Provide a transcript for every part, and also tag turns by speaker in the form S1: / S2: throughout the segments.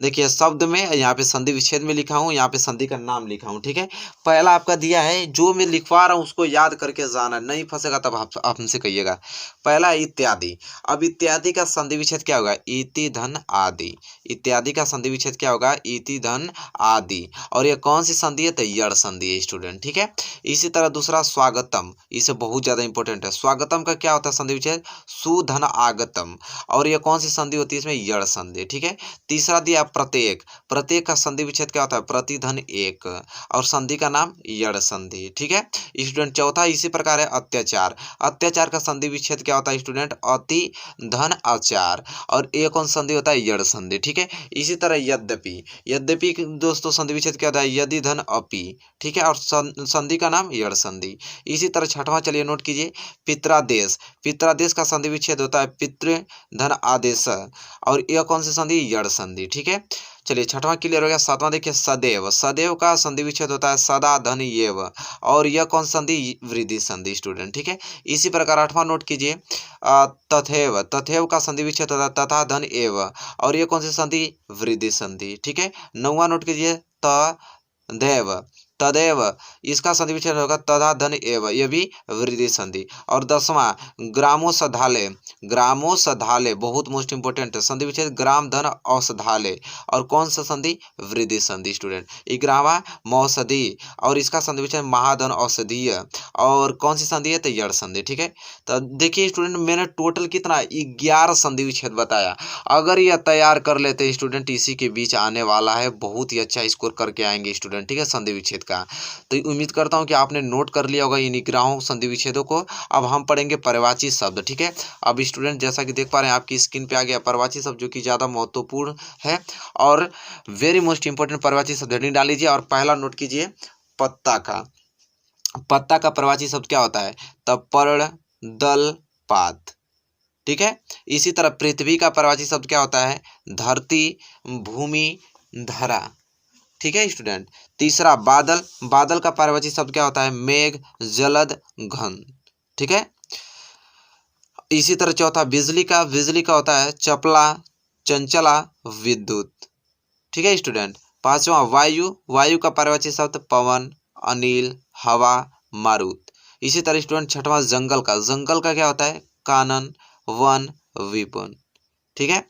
S1: देखिए शब्द में यहाँ पे संधि विच्छेद में लिखा हूँ, यहाँ पे संधि का नाम लिखा हूँ, ठीक है। पहला आपका दिया है, जो मैं लिखवा रहा हूँ उसको याद करके जाना, नहीं फंसेगा तब आप हमसे कहिएगा। पहला इत्यादि। अब इत्यादि का संधि विच्छेद क्या होगा? इति धन आदि। इत्यादि का संधि विच्छेद क्या होगा? इति धन आदि। और ये कौन सी संधि है? तो यड़ संधि है स्टूडेंट, ठीक है। इसी तरह दूसरा स्वागतम, इसे बहुत ज्यादा इंपॉर्टेंट है। स्वागतम का क्या होता है संधि विच्छेद? सु धन आगतम। और ये कौन सी संधि होती है? इसमें यड़ संधि, ठीक है। तीसरा दिया प्रत्येक। प्रत्येक का संधि विच्छेद क्या होता है? प्रतिधन एक। और संधि का नाम यड़ संधि, ठीक है स्टूडेंट। चौथा इसी प्रकार है अत्याचार। अत्याचार का संधि विच्छेद क्या होता है स्टूडेंट? अति धन आचार। और एक कौन संधि होता है? यड़ संधि, ठीक है। इसी तरह यद्यपि। यद्यपि दोस्तों संधि विच्छेद क्या होता है? यदि धन अपि, ठीक है। और संधि का नाम यड़ संधि। इसी तरह छठवां चलिए नोट कीजिए, पित्रादेश। पित्रादेश का संधि विच्छेद होता है पितृ धन आदेश। और यह कौन सी संधि? यड़ संधि, ठीक है। चलिए छठवां क्लियर हो गया। सातवां देखिए सदैव। सदैव का संधि विच्छेद होता है सदा धन येव। और यह कौन संधि? वृद्धि संधि स्टूडेंट, ठीक है। इसी प्रकार आठवां नोट कीजिए, तथैव। तथैव का संधि विच्छेद होता है तथा धन एव। और यह कौन सी संधि? वृद्धि संधि, ठीक है। नौवां नोट कीजिए, तदैव। तदैव इसका संधि विच्छेद होगा तथा धन एव, यह भी वृद्धि संधि। और दसवां ग्रामोसधालय। ग्रामोसधालय बहुत मोस्ट इंपोर्टेंट है, संधि विच्छेद ग्राम धन औषधालय। और कौन सा संधि? वृद्धि संधि स्टूडेंट। ग्रामा मौषधि। और इसका संधि विच्छेद महाधन औषधीय। और कौन सी संधि है? तो यड़ संधि, ठीक है। तो देखिए स्टूडेंट मैंने टोटल कितना 11 संधि विच्छेद बताया। अगर यह तैयार कर लेते स्टूडेंट, इसी के बीच आने वाला है, बहुत ही अच्छा स्कोर करके आएंगे स्टूडेंट, ठीक है, संधि विच्छेद का। तो उम्मीद करता हूं कि आपने नोट कर लिया होगा इन 11 संधि विच्छेदों को। अब हम पढ़ेंगे पर्यायवाची शब्द, ठीक है। अब स्टूडेंट जैसा कि देख पा रहे हैं आपकी स्क्रीन पे आ गया पर्यायवाची शब्द, जो कि ज्यादा महत्वपूर्ण है और वेरी मोस्ट इंपोर्टेंट पर्यायवाची शब्द हेडिंग डाल लीजिए। और पहला नोट कीजिए, पत्ता का। पत्ता का पर्यायवाची शब्द क्या होता है? तब पर्ण दल पात, ठीक है। इसी तरह पृथ्वी का पर्यायवाची शब्द क्या होता है? धरती भूमि धरा, ठीक है स्टूडेंट। तीसरा बादल। बादल का पर्यायवाची शब्द क्या होता है? मेघ जलद घन, ठीक है। इसी तरह चौथा बिजली का। बिजली का होता है चपला चंचला विद्युत, ठीक है स्टूडेंट। पांचवा वायु। वायु का पर्यायवाची शब्द पवन अनिल हवा मारुत। इसी तरह स्टूडेंट छठवां जंगल का। जंगल का क्या होता है? कानन वन विपिन, ठीक है,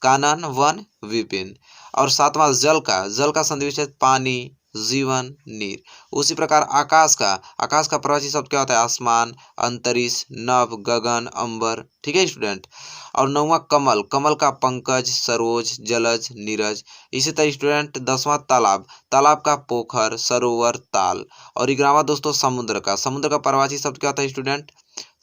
S1: कानन वन विपिन। और सातवां जल का। जल का संधि विच्छेद पानी जीवन नीर। उसी प्रकार आकाश का। आकाश का पर्यायवाची शब्द क्या होता है? आसमान अंतरिक्ष नभ गगन अंबर, ठीक है स्टूडेंट। और नौवां कमल। कमल का पंकज सरोज जलज नीरज। इसी तरह स्टूडेंट दसवां तालाब। तालाब का पोखर सरोवर ताल। और 11वां दोस्तों समुद्र का। समुद्र का पर्यायवाची शब्द क्या होता है स्टूडेंट?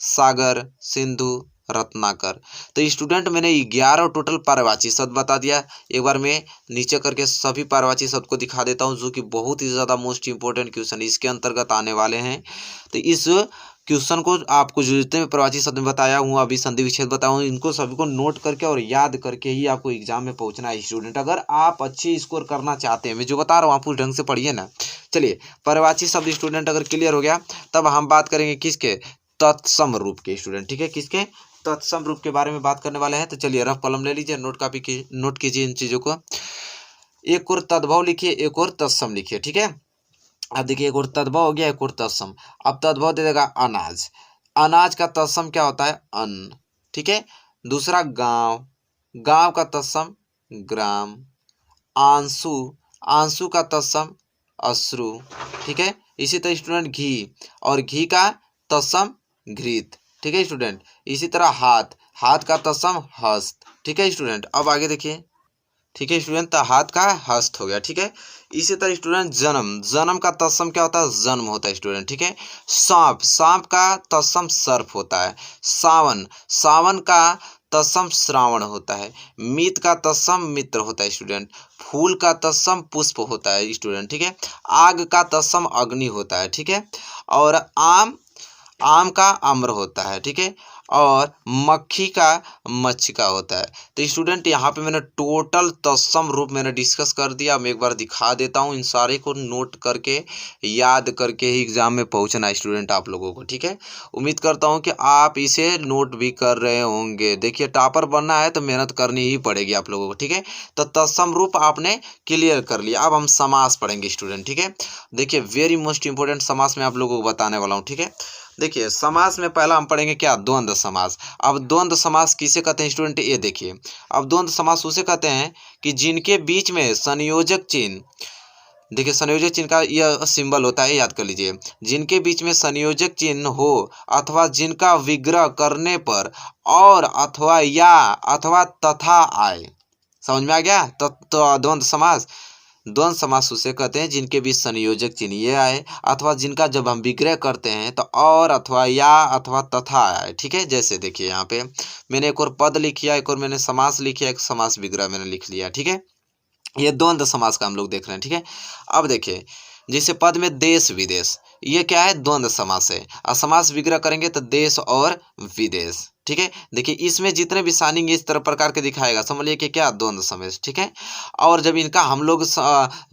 S1: सागर सिंधु रत्नाकर। तो स्टूडेंट मैंने 11 टोटल पर्यायवाची शब्द बता दिया। एक बार मैं नीचे करके सभी पर्यायवाची शब्द को दिखा देता हूं, जो कि बहुत ही ज्यादा मोस्ट इंपोर्टेंट क्वेश्चन इसके अंतर्गत आने वाले हैं। तो इस क्वेश्चन को आपको जो जितने पर्यायवाची शब्द बताया हूँ, अभी संधि विच्छेद बताया हूँ, इनको सभी को नोट करके और याद करके ही आपको एग्जाम में पहुंचना है स्टूडेंट। अगर आप अच्छे स्कोर करना चाहते हैं, मैं जो बता रहा हूँ आप उस ढंग से पढ़िए ना। चलिए पर्यायवाची शब्द स्टूडेंट अगर क्लियर हो गया, तब हम बात करेंगे किसके? तत्सम रूप के स्टूडेंट, ठीक है। किसके? तत्सम रूप के बारे में बात करने वाले हैं। तो चलिए रफ कलम ले लीजिए, नोट कीजिए इन चीजों को। एक और तद्भव लिखिए, एक और तत्सम लिखिए, ठीक है। अब देखिए एक और तद्भव हो गया, एक और तत्सम। अब तद्भव दे देगा अनाज। अनाज का तत्सम क्या होता है? अन्न, ठीक है। दूसरा गांव। गांव का तत्सम ग्राम। आंसू। आंसू का तत्सम अश्रु, ठीक है। इसी तरह स्टूडेंट घी। और घी का तत्सम घृत, ठीक है स्टूडेंट। इसी तरह हाथ। हाथ का तत्सम हस्त, ठीक है स्टूडेंट। अब आगे देखिए, ठीक है स्टूडेंट, तो हाथ का हस्त हो गया, ठीक है। इसी तरह स्टूडेंट जन्म। जन्म का तत्सम क्या होता है? जन्म होता है स्टूडेंट, ठीक है। सांप। सांप का तत्सम सर्प होता है। सावन। सावन का तत्सम श्रावण होता है। मित का तत्सम मित्र होता है स्टूडेंट। फूल का तत्सम पुष्प होता है स्टूडेंट, ठीक है। आग का तत्सम अग्नि होता है, ठीक है। और आम। आम का आम्र होता है, ठीक है। और मक्खी का मच्छी का होता है। तो स्टूडेंट यहाँ पे मैंने टोटल तत्सम रूप मैंने डिस्कस कर दिया। मैं एक बार दिखा देता हूँ, इन सारे को नोट करके याद करके ही एग्जाम में पहुँचना है स्टूडेंट आप लोगों को, ठीक है। उम्मीद करता हूँ कि आप इसे नोट भी कर रहे होंगे। देखिए टॉपर बनना है तो मेहनत करनी ही पड़ेगी आप लोगों को, ठीक है। तो तत्सम रूप आपने क्लियर कर लिया। अब हम समास पढ़ेंगे स्टूडेंट, ठीक है। देखिए वेरी मोस्ट इंपॉर्टेंट समास मैं आप लोगों को बताने वाला हूँ, ठीक है। देखिए समास में पहला हम पढ़ेंगे क्या, द्वंद्व समास। अब द्वंद्व समास किसे कहते हैं स्टूडेंट, ये देखिए। अब द्वंद्व समास उसे कहते हैं कि जिनके बीच में संयोजक चिन्ह, देखिए संयोजक चिन्ह का यह सिंबल होता है, याद कर लीजिए। जिनके बीच में संयोजक चिन्ह हो अथवा जिनका विग्रह करने पर और अथवा या अथवा तथा आए। समझ में आ गया। तो द्वंद्व समास, द्वंद्व समास उसे कहते हैं जिनके बीच संयोजक चिन्ह ये आए अथवा जिनका जब हम विग्रह करते हैं तो और अथवा या अथवा तथा आए, ठीक है। जैसे देखिए यहाँ पे मैंने एक और पद लिख लिया, एक और मैंने समास लिखा, एक समास विग्रह मैंने लिख लिया, ठीक है। ये द्वंद्व समास का हम लोग देख रहे हैं, ठीक है। अब देखिए जैसे पद में देश विदेश, ये क्या है, द्वंद्व समास है। और समास विग्रह करेंगे तो देश और विदेश, ठीक है। देखिए इसमें जितने भी साइनिंग इस तरह प्रकार के दिखाएगा, समझ लिए कि क्या, द्वंद्व समास, ठीक है। और जब इनका हम लोग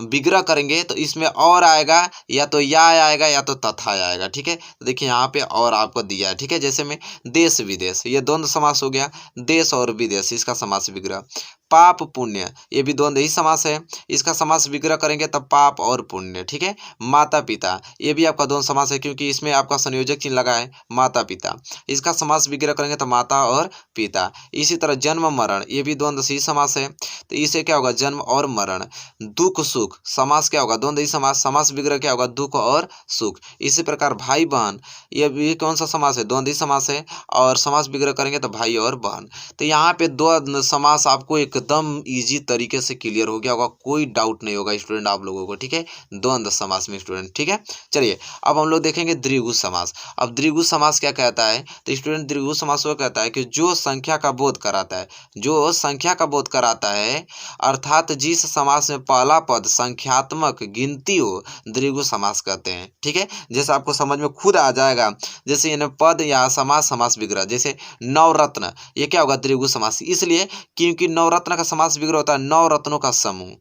S1: विग्रह करेंगे तो इसमें और आएगा, या तो या आएगा या तो तथा आएगा, ठीक है। तो देखिए यहाँ पे और आपको दिया है, ठीक है। जैसे में देश विदेश, ये द्वंद्व समास हो गया। देश और विदेश, इसका समास विग्रह। पाप पुण्य, ये भी द्वंद्व ही समास है। इसका समास विग्रह करेंगे तब पाप और पुण्य, ठीक है। माता पिता, ये भी आपका द्वंद्व समास है क्योंकि इसमें आपका संयोजक चिन्ह लगा है, माता पिता। इसका समास विग्रह करेंगे तो माता और पिता। इसी तरह जन्म मरण, ये भी द्वंद्व ही समास है। तो इसे क्या होगा, जन्म और मरण। दुख सुख, समास क्या होगा, द्वंद्व ही समास। समास विग्रह क्या होगा, दुख और सुख। इसी प्रकार भाई बहन, ये भी कौन सा समास है, द्वंद्व ही समास है। और समास विग्रह करेंगे तो भाई और बहन। तो यहाँ पे द्वंद्व समास आपको एकदम इजी तरीके से क्लियर हो गया होगा, कोई डाउट नहीं होगा स्टूडेंट आप लोगों को, ठीक है। द्वंद्व समास में स्टूडेंट, ठीक है। चलिए अब हम लोग देखेंगे द्विगु समास। अब द्विगु समास क्या कहता है, तो स्टूडेंट द्विगु समास वो कहता है कि जो संख्या का बोध कराता है, जो संख्या का बोध कराता है, अर्थात जिस समास में पहला पद संख्यात्मक गिनती हो, द्विगु समास कहते हैं, ठीक है। जैसे आपको समझ में खुद आ जाएगा, जैसे इन्हें पद या समास, समास विग्रह। जैसे नवरत्न, ये क्या होगा, द्विगु समास, इसलिए क्योंकि नवरत्न का समास विग्रह होता है नौ रत्नों का समूह।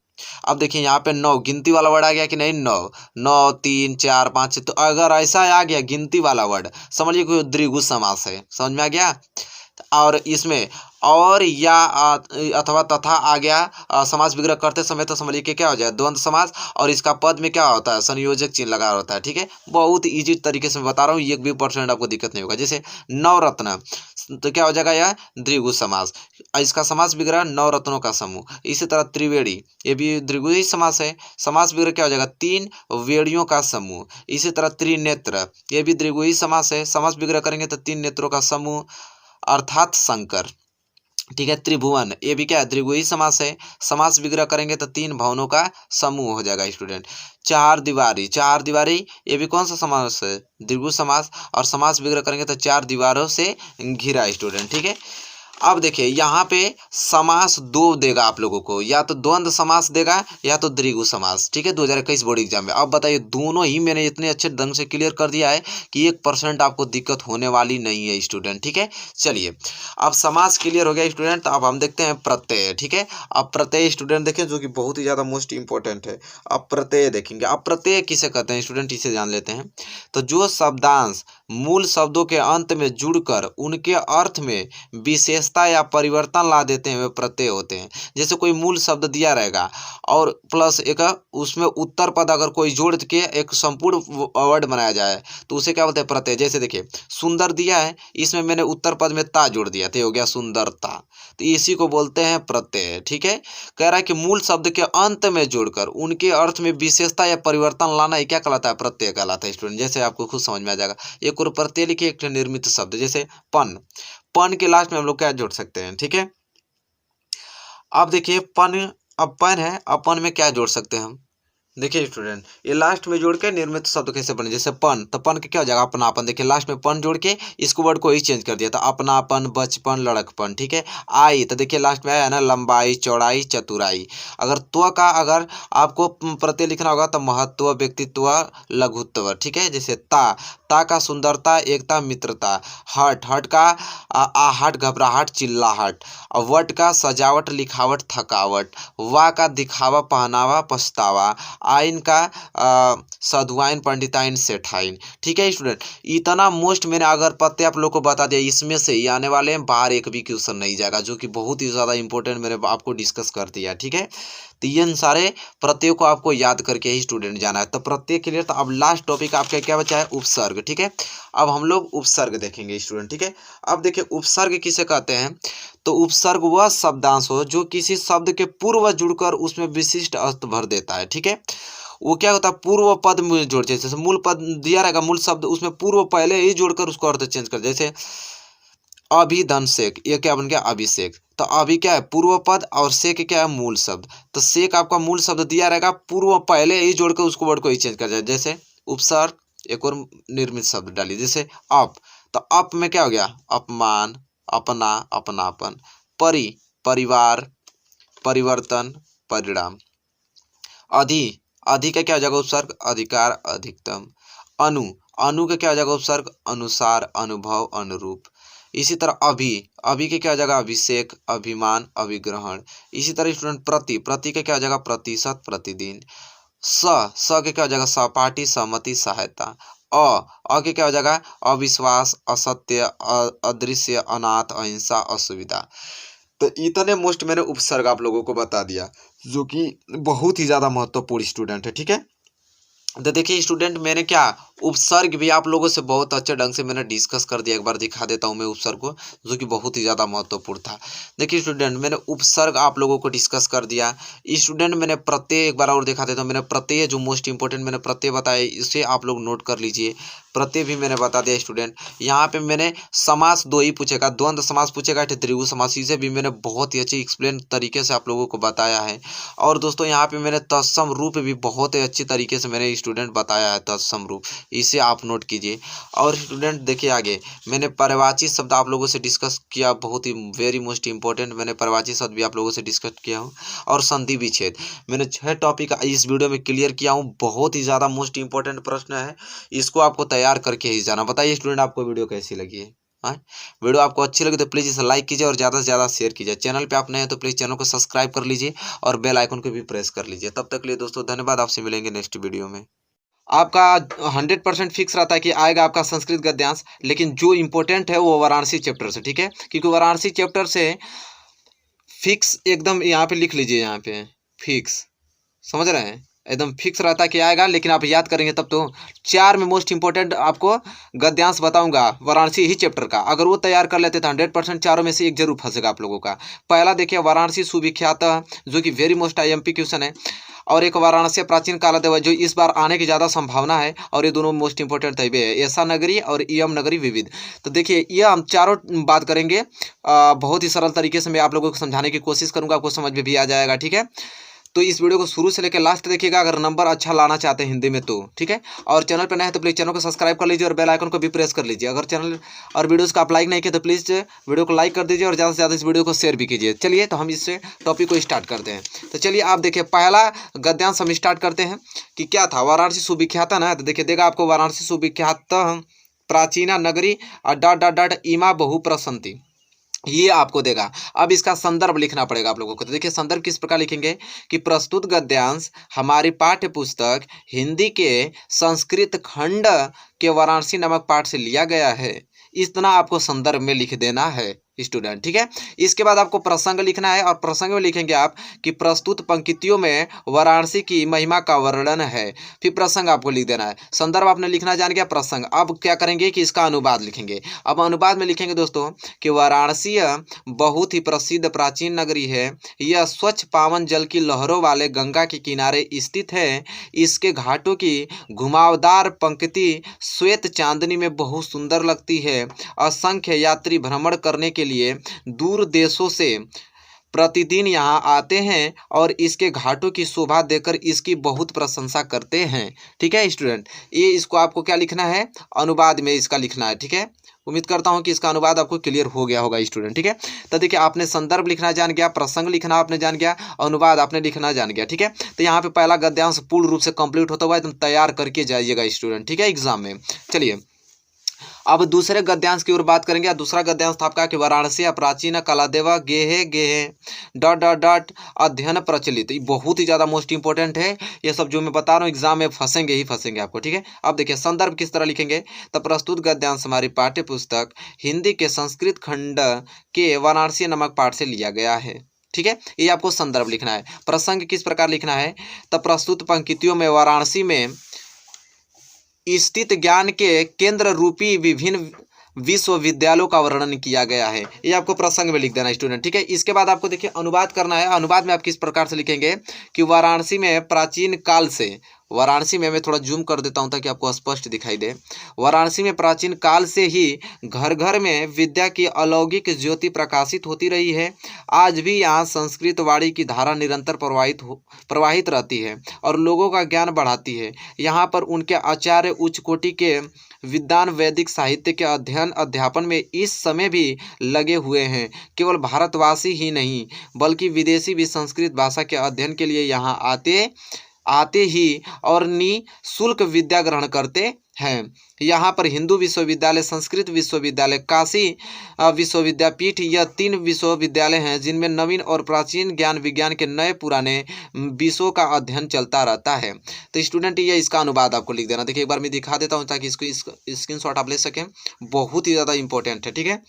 S1: अब देखिए यहाँ पे नौ गिनती वाला वर्ड आ गया कि नहीं, नौ, नौ, 3, 4, 5। तो अगर ऐसा आ गया गिनती वाला वर्ड, समझिए कोई द्विगु समास है। समझ में आ गया। और इसमें और या अथवा तथा आ गया समास विग्रह करते समय, तो समझिए कि क्या हो जाए, द्वंद्व समास। और इसका पद में क्या होता है, संयोजक चिन्ह लगा होता है, ठीक है। बहुत इजी तरीके से मैं बता रहा हूँ, 1% आपको दिक्कत नहीं होगा। जैसे नवरत्न, तो क्या हो जाएगा, यह द्विगु समास। इसका समास विग्रह नौ रत्नों का समूह। इसी तरह त्रिवेणी, ये भी द्विगु ही समास है। समास विग्रह क्या हो जाएगा, 3 वेणियों का समूह। इसी तरह त्रिनेत्र, ये भी द्विगु ही समास है। समास विग्रह करेंगे तो 3 नेत्रों का समूह, अर्थात शंकर, ठीक है। त्रिभुवन, ये भी क्या है, द्विगु ही समास है। समास विग्रह करेंगे तो 3 भवनों का समूह हो जाएगा स्टूडेंट। चार दीवारी, चार दीवारी, ये भी कौन सा समास है, द्विगु समास। और समास विग्रह करेंगे तो 4 दीवारों से घिरा स्टूडेंट, ठीक है। अब देखिए यहाँ पे समास दो देगा आप लोगों को, या तो द्वंद्व समास देगा या तो द्विगु समास, ठीक है। 2021 बोर्ड एग्जाम में। अब बताइए, दोनों ही मैंने इतने अच्छे ढंग से क्लियर कर दिया है कि 1% आपको दिक्कत होने वाली नहीं है स्टूडेंट, ठीक है। चलिए अब समास क्लियर हो गया स्टूडेंट, तो अब हम देखते हैं प्रत्यय, ठीक है। अब प्रत्यय स्टूडेंट देखें, जो कि बहुत ही ज़्यादा मोस्ट इंपॉर्टेंट है। अब प्रत्यय देखेंगे। अब प्रत्यय किसे कहते हैं स्टूडेंट, इसे जान लेते हैं। तो जो शब्दांश मूल शब्दों के अंत में जुड़कर उनके अर्थ में विशेषता या परिवर्तन ला देते हैं, वे प्रत्यय होते हैं। जैसे कोई मूल शब्द दिया रहेगा और प्लस एक उसमें उत्तर पद अगर कोई जोड़ के एक संपूर्ण वर्ड बनाया जाए, तो उसे क्या बोलते हैं, प्रत्यय। जैसे देखिए सुंदर दिया है, इसमें मैंने उत्तर पद में ता जोड़ दिया, तो हो गया सुंदरता। तो इसी को बोलते हैं प्रत्यय, ठीक है। कह रहा है कि मूल शब्द के अंत में जोड़कर उनके अर्थ में विशेषता या परिवर्तन लाना, ये क्या कहलाता है, प्रत्यय कहलाता है स्टूडेंट। जैसे आपको खुद समझ में आ जाएगा। एक और प्रत्यय लिखिए, एक निर्मित शब्द, जैसे पन। पन के लास्ट में हम लोग क्या जोड़ सकते हैं, ठीक है। अब देखिए पन, अब पन है, अपन में क्या जोड़ सकते हैं हम, देखिए स्टूडेंट, ये लास्ट में जोड़ के निर्मित शब्द कैसे बने, जैसे पन, तो पन का क्या हो जाएगा अपनापन। देखिए लास्ट में पन जोड़ के इसको वर्ड को ही चेंज कर दिया, तो अपनापन, बचपन, लड़कपन। ठीक है। आई, तो देखिए लास्ट में आया ना लंबाई, चौड़ाई, चतुराई। अगर त्व का अगर आपको प्रत्यय लिखना होगा तो महत्व, व्यक्तित्व, लघुत्व। ठीक है। जैसे ता का सुंदरता, एकता, मित्रता। हट, हट का आहट, घबराहट, चिल्लाहट। और वट का सजावट, लिखावट, थकावट। वा का दिखावा, पहनावा, पछतावा। आइन का साधुआइन, पंडिताइन, सेठाइन। ठीक है स्टूडेंट, इतना मोस्ट मैंने अगर पत्ते आप लोग को बता दिया, इसमें से ही आने वाले हैं बाहर एक भी क्वेश्चन नहीं जाएगा, जो कि बहुत ही ज़्यादा इंपॉर्टेंट मैंने आपको डिस्कस कर दिया। ठीक है। तो इन सारे प्रत्ययों को आपको याद करके ही स्टूडेंट जाना है। तो प्रत्यय क्लियर। तो अब लास्ट टॉपिक आपका क्या बचा है, उपसर्ग। ठीक है। अब हम लोग उपसर्ग देखेंगे स्टूडेंट। ठीक है। अब देखिए उपसर्ग किसे कहते हैं, तो उपसर्ग वह शब्दांश हो जो किसी शब्द के पूर्व जुड़कर उसमें विशिष्ट अर्थ भर देता है। ठीक है। वो क्या होता है, पूर्व पद में जोड़, जैसे मूल पद दिया रहेगा, मूल शब्द, उसमें पूर्व पहले ही जोड़कर उसको अर्थ चेंज कर। जैसे अभिधनसेक, ये क्या बन गया, अभिषेक। तो अभी क्या है पूर्व पद और सेक क्या है मूल शब्द। तो सेक आपका मूल शब्द दिया रहेगा, पूर्व पहले ही जोड़कर उसको वर्ड को ही चेंज कर जाए। जैसे उपसर्ग, एक और निर्मित शब्द डालिए, जैसे अप, तो अप में क्या हो गया, अपमान, अपना, अपनापन। परि, परिवार, परिवर्तन, परिणाम। अधि, अधि का क्या हो जाएगा उपसर्ग, अधिकार, अधिकतम। अनु, अनु का क्या हो जाएगा उपसर्ग, अनुसार, अनुभव, अनुरूप। इसी तरह अभि, अभि के क्या हो जाएगा, अभिषेक, अभिमान, अभिग्रहण। इसी तरह स्टूडेंट प्रति, प्रति के क्या हो जाएगा, प्रतिशत, प्रतिदिन। स के क्या हो जाएगा, सहपाठी, सहमति, सहायता। अ के क्या हो जाएगा, अविश्वास, असत्य, अदृश्य, अनाथ, अहिंसा, असुविधा। तो इतने मोस्ट मैंने उपसर्ग आप लोगों को बता दिया, जो कि बहुत ही ज़्यादा महत्वपूर्ण स्टूडेंट है। ठीक है। तो देखिए स्टूडेंट, मैंने क्या उपसर्ग भी आप लोगों से बहुत अच्छे ढंग से मैंने डिस्कस कर दिया। एक बार दिखा देता हूँ मैं उपसर्ग को, जो कि बहुत ही ज़्यादा महत्वपूर्ण था। देखिए स्टूडेंट, मैंने उपसर्ग आप लोगों को डिस्कस कर दिया। स्टूडेंट मैंने प्रत्यय एक बार और दिखा देता हूँ। मैंने प्रत्यय जो मोस्ट इंपॉर्टेंट मैंने प्रत्यय बताए, इसे आप लोग नोट कर लीजिए। प्रत्यय भी मैंने बता दिया स्टूडेंट। यहाँ पे मैंने समास दो ही पूछेगा, द्वंद्व समास पूछेगा, द्विगु समास, इसे भी मैंने बहुत ही अच्छी एक्सप्लेन तरीके से आप लोगों को बताया है। और दोस्तों यहाँ पे मैंने तत्सम रूप भी बहुत ही अच्छी तरीके से मैंने स्टूडेंट बताया है, तत्सम रूप, इसे आप नोट कीजिए। और स्टूडेंट देखिए आगे मैंने पर्यायवाची शब्द आप लोगों से डिस्कस किया, बहुत ही वेरी मोस्ट इंपॉर्टेंट मैंने पर्यायवाची शब्द भी आप लोगों से डिस्कस किया हूँ। और संधि विच्छेद मैंने 6 टॉपिक इस वीडियो में क्लियर किया हूँ। बहुत ही ज़्यादा मोस्ट इंपॉर्टेंट प्रश्न है, इसको आपको तैयार करके ही जाना। बताइए स्टूडेंट, आपको वीडियो कैसी लगी है? वीडियो आपको अच्छी लगी तो प्लीज़ इसे लाइक कीजिए और ज़्यादा से ज़्यादा शेयर कीजिए। चैनल पे आप नए हैं तो प्लीज़ चैनल को सब्सक्राइब कर लीजिए और बेल आइकन को भी प्रेस कर लीजिए। तब तक के लिए दोस्तों धन्यवाद, आपसे मिलेंगे नेक्स्ट वीडियो में। आपका 100% फिक्स रहता है कि आएगा आपका संस्कृत गद्यांश, लेकिन जो इम्पोर्टेंट है वो वाराणसी चैप्टर से। ठीक है। क्योंकि वाराणसी चैप्टर से फिक्स एकदम यहाँ पे लिख लीजिए, यहाँ पे फिक्स, समझ रहे हैं, एकदम फिक्स रहता है कि आएगा, लेकिन आप याद करेंगे तब तो। 4 में मोस्ट इंपॉर्टेंट आपको गद्यांश बताऊंगा वाराणसी ही चैप्टर का, अगर वो तैयार कर लेते तो 100% चारों में से एक जरूर फंसेगा आप लोगों का। पहला देखिए वाराणसी सुविख्यात, जो कि वेरी मोस्ट IMP क्वेश्चन है। और एक वाराणसी प्राचीन काल देव, जो इस बार आने की ज़्यादा संभावना है। और ये दोनों मोस्ट इंपॉर्टेंट तैबे है, ऐसा नगरी और इयम नगरी विविध। तो देखिए ये हम चारों बात करेंगे, बहुत ही सरल तरीके से मैं आप लोगों को समझाने की कोशिश करूंगा, आपको समझ में भी आ जाएगा। ठीक है। तो इस वीडियो को शुरू से लेकर लास्ट देखिएगा, अगर नंबर अच्छा लाना चाहते हैं हिंदी में तो। ठीक है। और चैनल पर नए हैं तो प्लीज़ चैनल को सब्सक्राइब कर लीजिए और बेल आइकन को भी प्रेस कर लीजिए। अगर चैनल और वीडियोस को आप लाइक नहीं किए तो प्लीज़ वीडियो को लाइक कर दीजिए और ज़्यादा से ज़्यादा इस वीडियो को शेयर भी कीजिए। चलिए तो हम इस टॉपिक को स्टार्ट करते हैं। तो चलिए आप देखिए पहला गद्यांश हम स्टार्ट करते हैं कि क्या था, वाराणसी सुविख्यात ना। तो देखिए देगा आपको वाराणसी सुविख्यात प्राचीना नगरी डॉट डॉट डॉट इमा बहु प्रसंति, ये आपको देगा। अब इसका संदर्भ लिखना पड़ेगा आप लोगों को। तो देखिए संदर्भ किस प्रकार लिखेंगे कि प्रस्तुत गद्यांश हमारी पाठ्य पुस्तक हिंदी के संस्कृत खंड के वाराणसी नामक पाठ से लिया गया है। इतना आपको संदर्भ में लिख देना है स्टूडेंट। ठीक है। इसके बाद आपको प्रसंग लिखना है और प्रसंग में लिखेंगे आप कि प्रस्तुत पंक्तियों में वाराणसी की महिमा का वर्णन है। फिर प्रसंग आपको लिख देना है। संदर्भ आपने लिखना जान गया, प्रसंग अब क्या करेंगे कि इसका अनुवाद लिखेंगे। अब अनुवाद में लिखेंगे दोस्तों कि वाराणसी बहुत ही प्रसिद्ध प्राचीन नगरी है। यह स्वच्छ पावन जल की लहरों वाले गंगा के किनारे स्थित है। इसके घाटों की घुमावदार पंक्ति श्वेत चांदनी में बहुत सुंदर लगती है। असंख्य यात्री भ्रमण करने के लिए दूर देशों से प्रतिदिन यहाँ आते हैं और इसके घाटों की शोभा देकर इसकी बहुत प्रशंसा करते हैं। ठीक है स्टूडेंट, ये इसको आपको क्या लिखना है, अनुवाद में इसका लिखना है। ठीक है, उम्मीद करता हूं कि इसका अनुवाद आपको क्लियर हो गया होगा स्टूडेंट। ठीक है, तो देखिए आपने संदर्भ लिखना जान गया, प्रसंग लिखना आपने जान गया, अनुवाद आपने लिखना जान गया। ठीक है, तो यहाँ पे पहला गद्यांश पूर्ण रूप से कंप्लीट होता हुआ एकदम तैयार करके जाइएगा स्टूडेंट। ठीक है, एग्जाम में। चलिए अब दूसरे गद्यांश की ओर बात करेंगे। दूसरा गद्यांश था आपका कि वाराणसी प्राचीन कलादेवा गेहे गेहे डॉट डॉट डॉट अध्ययन प्रचलित। ये बहुत ही ज़्यादा मोस्ट इंपॉर्टेंट है। ये सब जो मैं बता रहा हूँ एग्जाम में फंसेंगे ही फंसेंगे आपको। ठीक है, अब देखिए संदर्भ किस तरह लिखेंगे। तो प्रस्तुत गद्यांश हमारी पाठ्य पुस्तक हिंदी के संस्कृत खंड के वाराणसी नामक पाठ से लिया गया है। ठीक है, ये आपको संदर्भ लिखना है। प्रसंग किस प्रकार लिखना है। तो प्रस्तुत पंक्तियों में वाराणसी में स्थित ज्ञान के केंद्र रूपी विभिन्न विश्वविद्यालयों का वर्णन किया गया है। ये आपको प्रसंग में लिख देना स्टूडेंट। ठीक है, इसके बाद आपको देखिए अनुवाद करना है। अनुवाद में आप किस प्रकार से लिखेंगे कि वाराणसी में प्राचीन काल से, वाराणसी में मैं थोड़ा जूम कर देता हूं ताकि आपको स्पष्ट दिखाई दे। वाराणसी में प्राचीन काल से ही घर घर में विद्या की अलौकिक ज्योति प्रकाशित होती रही है। आज भी यहाँ संस्कृत वाणी की धारा निरंतर प्रवाहित रहती है और लोगों का ज्ञान बढ़ाती है। यहाँ पर उनके आचार्य उच्च कोटि के विद्वान वैदिक साहित्य के अध्ययन अध्यापन में इस समय भी लगे हुए हैं। केवल भारतवासी ही नहीं बल्कि विदेशी भी संस्कृत भाषा के अध्ययन के लिए यहाँ आते ही और निःशुल्क विद्या ग्रहण करते हैं। यहाँ पर हिंदू विश्वविद्यालय, संस्कृत विश्वविद्यालय, काशी विश्वविद्यापीठ, यह 3 विश्वविद्यालय हैं जिनमें नवीन और प्राचीन ज्ञान विज्ञान के नए पुराने विषयों का अध्ययन चलता रहता है। तो स्टूडेंट ये इसका अनुवाद आपको लिख देना। देखिए एक बार मैं दिखा देता हूँ ताकि इसको स्क्रीनशॉट आप ले सकें, बहुत ही ज़्यादा इंपॉर्टेंट है। ठीक है,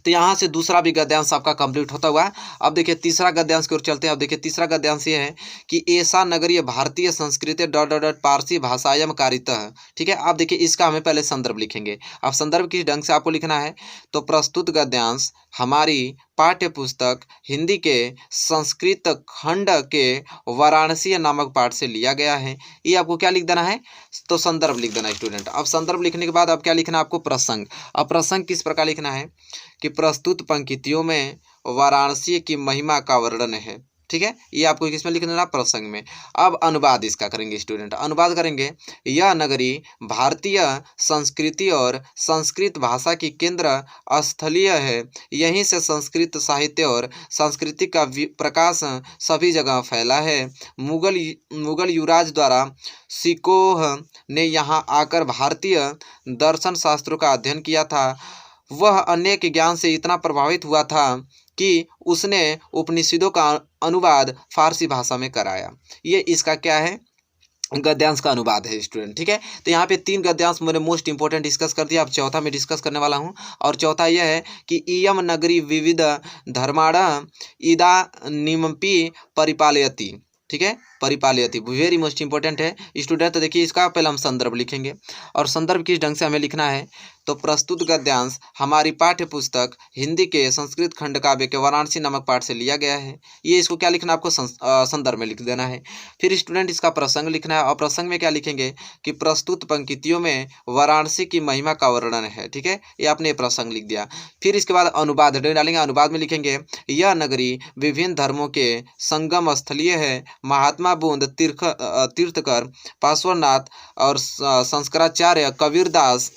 S1: तो यहाँ से दूसरा भी गद्यांश आपका कंप्लीट होता हुआ। अब देखिए तीसरा गद्यांश की ओर चलते हैं। अब देखिए तीसरा गद्यांश ये है कि ऐसा नगरीय भारतीय संस्कृति डॉट डॉट डॉट पारसी भाषायाम कारितः। ठीक है, आप देखिए इसका हमें पहले संदर्भ लिखेंगे। अब संदर्भ किस ढंग से आपको लिखना है। तो प्रस्तुत गद्यांश हमारी पाठ्य पुस्तक हिंदी के संस्कृत खंड के वाराणसी नामक पाठ से लिया गया है। ये आपको क्या लिख देना है, तो संदर्भ लिख देना स्टूडेंट। अब संदर्भ लिखने के बाद अब क्या लिखना है आपको, प्रसंग। अब प्रसंग किस प्रकार लिखना है कि प्रस्तुत पंक्तियों में वाराणसी की महिमा का वर्णन है। ठीक है, ये आपको किसमें लिख देना, प्रसंग में। अब अनुवाद इसका करेंगे स्टूडेंट। अनुवाद करेंगे, यह नगरी भारतीय संस्कृति और संस्कृत भाषा की केंद्र स्थलीय है। यहीं से संस्कृत साहित्य और संस्कृति का प्रकाश सभी जगह फैला है। मुगल युवराज द्वारा सिकोह ने यहाँ आकर भारतीय दर्शन शास्त्रों का अध्ययन किया था। वह अनेक ज्ञान से इतना प्रभावित हुआ था कि उसने उपनिषदों का अनुवाद फारसी भाषा में कराया। ये इसका क्या है, गद्यांश का अनुवाद है स्टूडेंट। ठीक है, तो यहाँ पे 3 गद्यांश मैंने मोस्ट इंपॉर्टेंट डिस्कस कर दिया। अब चौथा मैं डिस्कस करने वाला हूँ और चौथा यह है कि इयम नगरी विविध धर्माण इदानीमपि परिपालयति। ठीक है, परिपालयति वेरी मोस्ट इंपॉर्टेंट है स्टूडेंट। तो देखिए इसका पहले हम संदर्भ लिखेंगे और संदर्भ किस ढंग से हमें लिखना है। तो प्रस्तुत गद्यांश हमारी पाठ्य पुस्तक हिंदी के संस्कृत खंड काव्य के वाराणसी नामक पाठ से लिया गया है। ये इसको क्या लिखना है आपको, संदर्भ में लिख देना है। फिर स्टूडेंट इसका प्रसंग लिखना है और प्रसंग में क्या लिखेंगे कि प्रस्तुत पंक्तियों में वाराणसी की महिमा का वर्णन है। ठीक है, ये आपने प्रसंग लिख दिया। फिर इसके बाद अनुवाद डालेंगे। अनुवाद में लिखेंगे, यह नगरी विभिन्न धर्मों के संगम स्थलीय है। महात्मा बुद्ध, तीर्थकर, पार्श्वनाथ और शंकराचार्य, कबीरदास,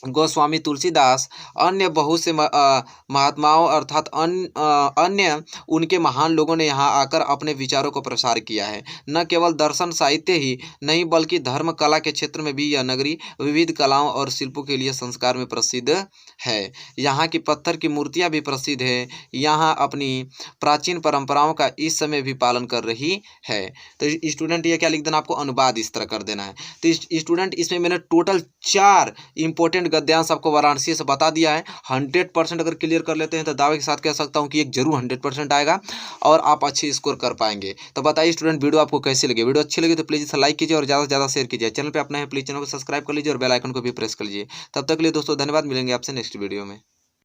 S1: गोस्वामी तुलसीदास, अन्य बहुत से महात्माओं अर्थात अन्य उनके महान लोगों ने यहाँ आकर अपने विचारों को प्रसार किया है। न केवल दर्शन साहित्य ही नहीं बल्कि धर्म कला के क्षेत्र में भी यह नगरी विविध कलाओं और शिल्पों के लिए संस्कार में प्रसिद्ध है। यहाँ की पत्थर की मूर्तियाँ भी प्रसिद्ध है। यहाँ अपनी प्राचीन परंपराओं का इस समय भी पालन कर रही है। तो स्टूडेंट ये क्या लिख देना आपको, अनुवाद इस तरह कर देना है। तो स्टूडेंट इसमें मैंने टोटल 4 इंपॉर्टेंट गद्यांश आपको वाराणसी से बता दिया है। 100% अगर क्लियर कर लेते हैं तो दावे के साथ कह सकता हूं कि एक जरूर 100% आएगा और आप अच्छे स्कोर कर पाएंगे। तो बताइए स्टूडेंट वीडियो आपको कैसी लगी। वीडियो अच्छी लगी तो प्लीज़ इसे लाइक कीजिए और ज़्यादा से ज़्यादा शेयर कीजिए। चैनल पे अपना है प्लीज़ चैनल को सब्सक्राइब कर लीजिए और बेल आइकन को भी प्रेस कर लीजिए। तब तक के लिए दोस्तों धन्यवाद, मिलेंगे आपसे नेक्स्ट वीडियो में।